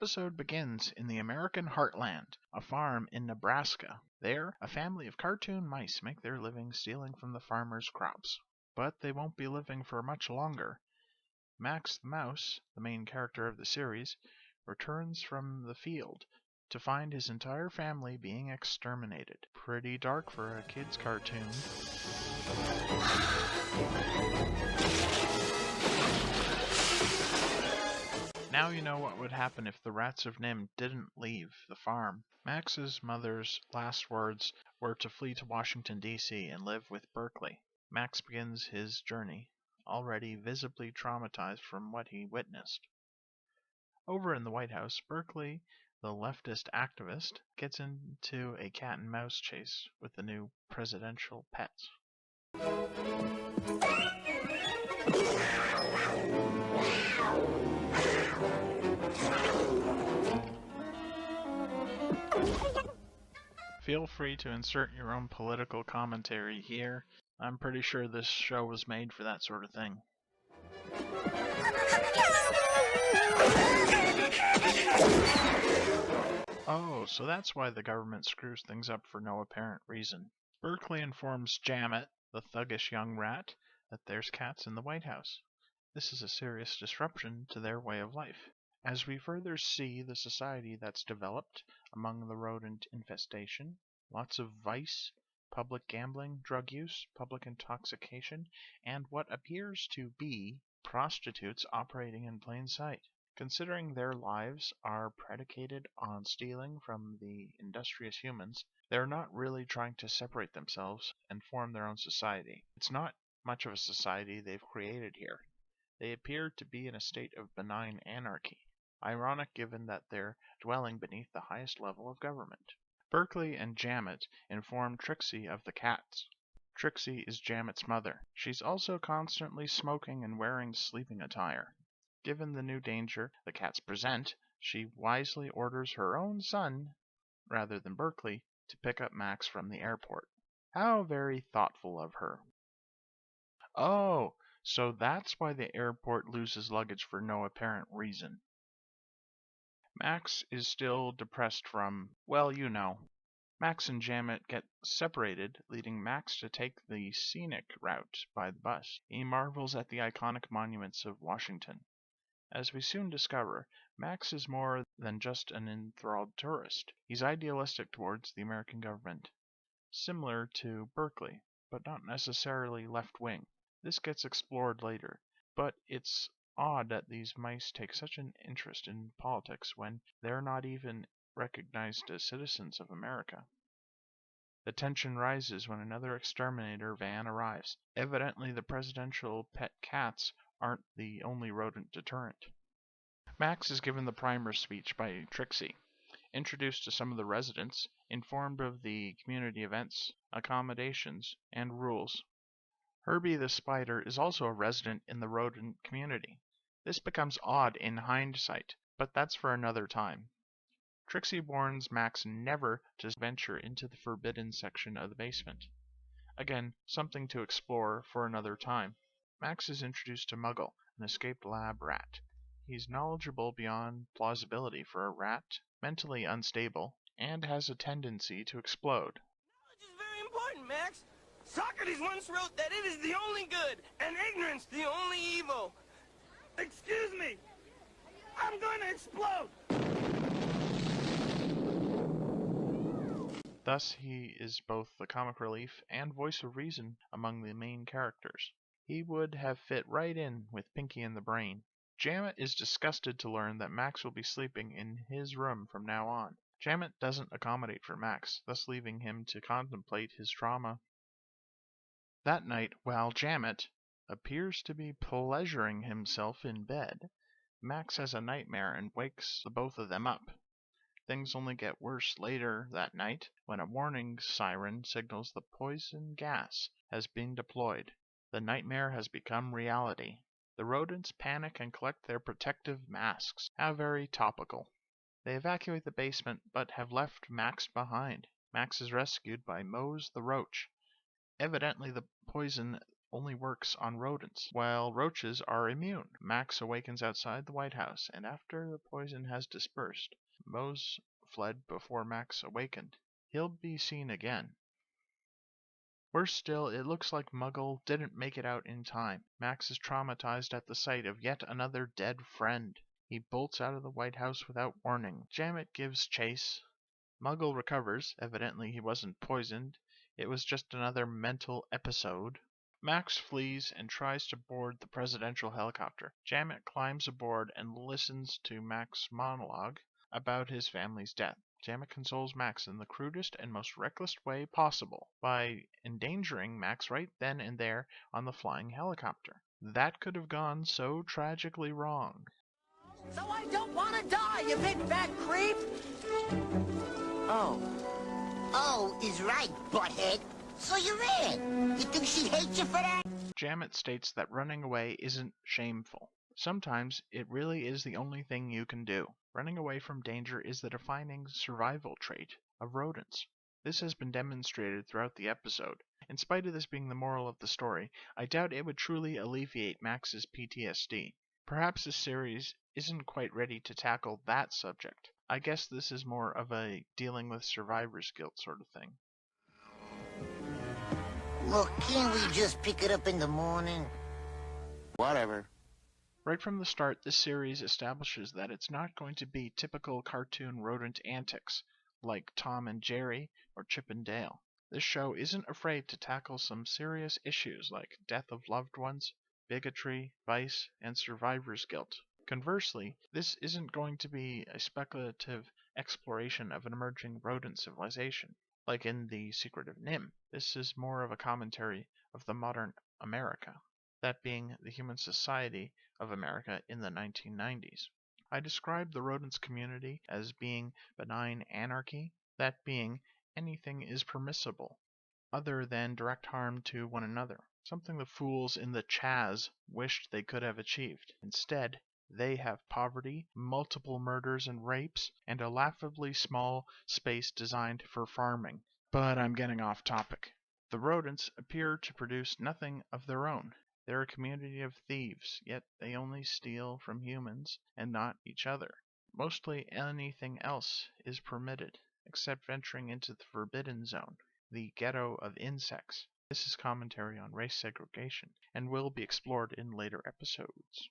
episode begins in the American heartland, a farm in Nebraska. There, a family of cartoon mice make their living stealing from the farmer's crops. But they won't be living for much longer. Max the Mouse, the main character of the series, returns from the field to find his entire family being exterminated. Pretty dark for a kid's cartoon. Now you know what would happen if the Rats of Nim didn't leave the farm. Max's mother's last words were to flee to Washington, D.C. and live with Berkeley. Max begins his journey, already visibly traumatized from what he witnessed. Over in the White House, Berkeley, the leftist activist, gets into a cat and mouse chase with the new presidential pets. Feel free to insert your own political commentary here. I'm pretty sure this show was made for that sort of thing. Oh, so that's why the government screws things up for no apparent reason. Berkeley informs Jamet, the thuggish young rat, that there's cats in the White House. This is a serious disruption to their way of life. As we further see the society that's developed among the rodent infestation, lots of vice, public gambling, drug use, public intoxication, and what appears to be prostitutes operating in plain sight. Considering their lives are predicated on stealing from the industrious humans, they're not really trying to separate themselves and form their own society. It's not much of a society they've created here. They appear to be in a state of benign anarchy, ironic given that they're dwelling beneath the highest level of government. Berkeley and Jamet inform Trixie of the cats. Trixie is Jamet's mother. She's also constantly smoking and wearing sleeping attire. Given the new danger the cats present, she wisely orders her own son, rather than Berkeley, to pick up Max from the airport. How very thoughtful of her. Oh, so that's why the airport loses luggage for no apparent reason. Max is still depressed from, well, you know. Max and Jamet get separated, leading Max to take the scenic route by the bus. He marvels at the iconic monuments of Washington. As we soon discover, Max is more than just an enthralled tourist. He's idealistic towards the American government, similar to Berkeley, but not necessarily left-wing. This gets explored later, but it's odd that these mice take such an interest in politics when they're not even recognized as citizens of America. The tension rises when another exterminator van arrives. Evidently, the presidential pet cats aren't the only rodent deterrent. Max is given the primer speech by Trixie, introduced to some of the residents, informed of the community events, accommodations, and rules. Herbie the spider is also a resident in the rodent community. This becomes odd in hindsight, but that's for another time. Trixie warns Max never to venture into the forbidden section of the basement. Again, something to explore for another time. Max is introduced to Muggle, an escaped lab rat. He's knowledgeable beyond plausibility for a rat, mentally unstable, and has a tendency to explode. Knowledge is very important, Max. Socrates once wrote that it is the only good, and ignorance the only evil. Excuse me! I'm going to explode! Thus, he is both the comic relief and voice of reason among the main characters. He would have fit right in with Pinky and the Brain. Jamet is disgusted to learn that Max will be sleeping in his room from now on. Jamet doesn't accommodate for Max, thus leaving him to contemplate his trauma. That night, while Jamet appears to be pleasuring himself in bed, Max has a nightmare and wakes the both of them up. Things only get worse later that night when a warning siren signals the poison gas has been deployed. The nightmare has become reality. The rodents panic and collect their protective masks. How very topical. They evacuate the basement but have left Max behind. Max is rescued by Mose the Roach. Evidently the poison only works on rodents, while roaches are immune. Max awakens outside the White House, and after the poison has dispersed, Mose fled before Max awakened. He'll be seen again. Worse still, it looks like Muggle didn't make it out in time. Max is traumatized at the sight of yet another dead friend. He bolts out of the White House without warning. Jamet gives chase. Muggle recovers. Evidently he wasn't poisoned. It was just another mental episode. Max flees and tries to board the presidential helicopter. Jamet climbs aboard and listens to Max's monologue about his family's death. Jamet consoles Max in the crudest and most reckless way possible by endangering Max right then and there on the flying helicopter. That could have gone so tragically wrong. So I don't want to die, you big fat creep! Oh. Oh is right, butthead. So you're in. You think she'd hate you for that? Jamet states that running away isn't shameful. Sometimes it really is the only thing you can do. Running away from danger is the defining survival trait of rodents. This has been demonstrated throughout the episode. In spite of this being the moral of the story, I doubt it would truly alleviate Max's PTSD. Perhaps this series isn't quite ready to tackle that subject. I guess this is more of a dealing with survivor's guilt sort of thing. Look, can't we just pick it up in the morning? Whatever. Right from the start, this series establishes that it's not going to be typical cartoon rodent antics, like Tom and Jerry or Chip and Dale. This show isn't afraid to tackle some serious issues like death of loved ones, bigotry, vice, and survivor's guilt. Conversely, this isn't going to be a speculative exploration of an emerging rodent civilization, like in The Secret of NIMH. This is more of a commentary of the modern America, that being the human society of America in the 1990s. I described the rodents community as being benign anarchy, that being anything is permissible, other than direct harm to one another, something the fools in the Chaz wished they could have achieved. Instead, they have poverty, multiple murders and rapes, and a laughably small space designed for farming. But I'm getting off topic. The rodents appear to produce nothing of their own. They're a community of thieves, yet they only steal from humans and not each other. Mostly anything else is permitted, except venturing into the forbidden zone, the ghetto of insects. This is commentary on race segregation, and will be explored in later episodes.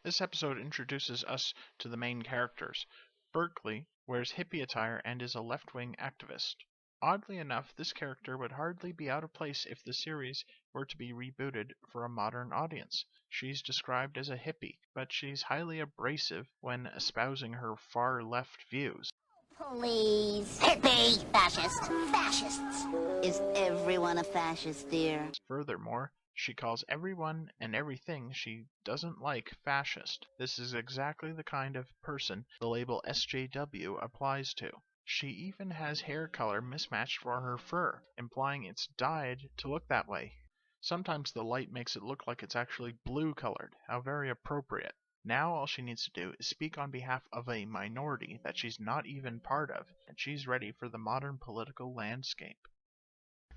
This episode introduces us to the main characters. Berkeley wears hippie attire and is a left-wing activist. Oddly enough, this character would hardly be out of place if the series were to be rebooted for a modern audience. She's described as a hippie, but she's highly abrasive when espousing her far-left views. Please. Hippie. Fascist. Fascists. Is everyone a fascist, dear? Furthermore, she calls everyone and everything she doesn't like fascist. This is exactly the kind of person the label SJW applies to. She even has hair color mismatched for her fur, implying it's dyed to look that way. Sometimes the light makes it look like it's actually blue colored. How very appropriate. Now all she needs to do is speak on behalf of a minority that she's not even part of, and she's ready for the modern political landscape.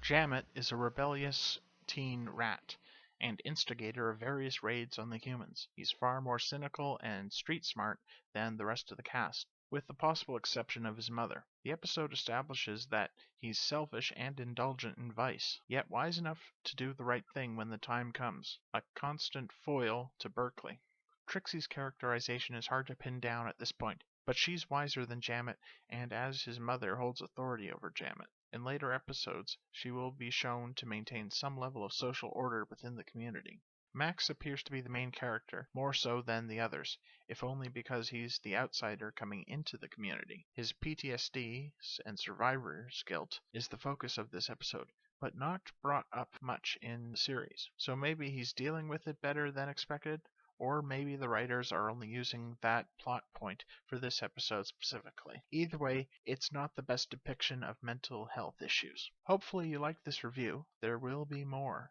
Jamet is a rebellious teen rat and instigator of various raids on the humans. He's far more cynical and street smart than the rest of the cast, with the possible exception of his mother. The episode establishes that he's selfish and indulgent in vice, yet wise enough to do the right thing when the time comes, a constant foil to Berkeley. Trixie's characterization is hard to pin down at this point, but she's wiser than Jamet, and as his mother holds authority over Jamet. In later episodes, she will be shown to maintain some level of social order within the community. Max appears to be the main character, more so than the others, if only because he's the outsider coming into the community. His PTSD and survivor's guilt is the focus of this episode, but not brought up much in the series. So maybe he's dealing with it better than expected, or maybe the writers are only using that plot point for this episode specifically. Either way, it's not the best depiction of mental health issues. Hopefully you liked this review. There will be more.